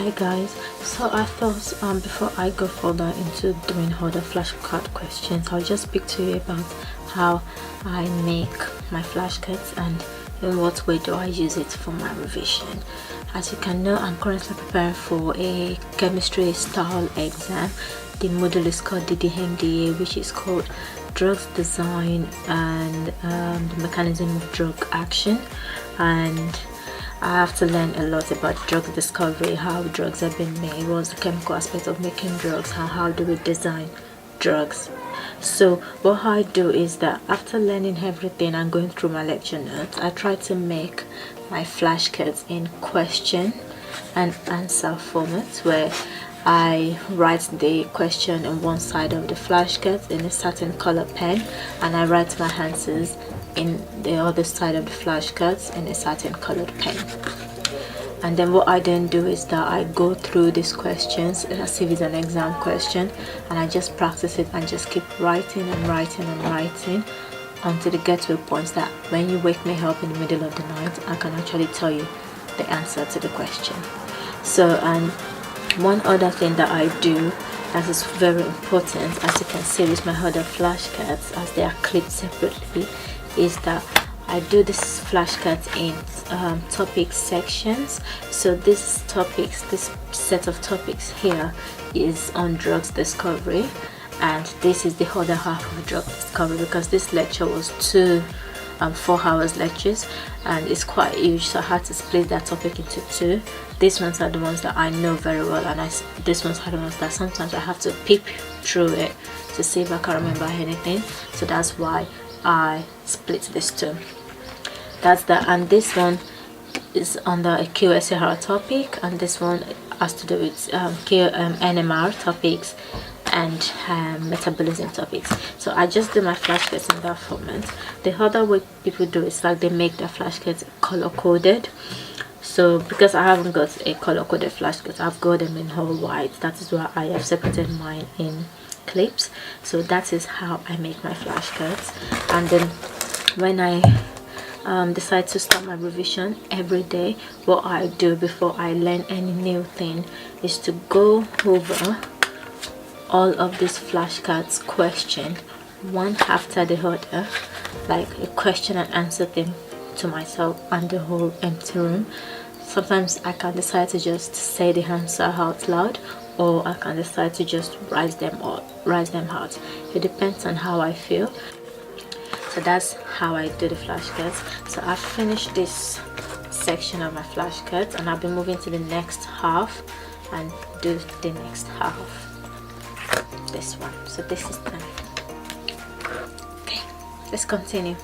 Hi guys, so I thought before I go further into doing other flashcard questions, I'll just speak to you about how I make my flashcards and in what way do I use it for my revision. As you can know, I'm currently preparing for a chemistry style exam. The module is called the DMDA, which is called Drugs Design and the Mechanism of Drug Action, and I have to learn a lot about drug discovery, how drugs have been made, what's the chemical aspect of making drugs, and how do we design drugs. So what I do is that after learning everything and going through my lecture notes, I try to make my flashcards in question and answer format, where I write the question on one side of the flashcards in a certain color pen, and I write my answers in the other side of the flashcards in a certain colored pen. And then what I then do is that I go through these questions as if it's an exam question, and I just practice it and just keep writing and writing and writing until they get to a point that when you wake me up in the middle of the night, I can actually tell you the answer to the question. So, and one other thing that I do that is very important, as you can see with my other flashcards as they are clipped separately, is that I do this flashcards in topic sections. So this set of topics here is on drugs discovery, and this is the other half of drug discovery, because this lecture was 4 hours lectures and it's quite huge, so I had to split that topic into 2. These ones are the ones that I know very well, and these ones are the ones that sometimes I have to peep through it to see if I can remember anything. So that's why I split this 2. That's that. And this one is under a QSAR topic, and this one has to do with NMR topics and metabolism topics. So I just do my flashcards in that format. The other way people do it is like they make their flashcards color coded. So because I haven't got a color coded flashcards, I've got them in whole white. That is why I have separated mine in clips. So that is how I make my flashcards. And then when I decide to start my revision every day, what I do before I learn any new thing is to go over all of these flashcards question one after the other, like a question and answer thing to myself and the whole empty room. Sometimes I can decide to just say the answer out loud, or I can decide to just write them out. It depends on how I feel. So that's how I do the flashcards. So I've finished this section of my flashcards, and I'll be moving to the next half and do the next half. This one. So this is done. Okay, let's continue.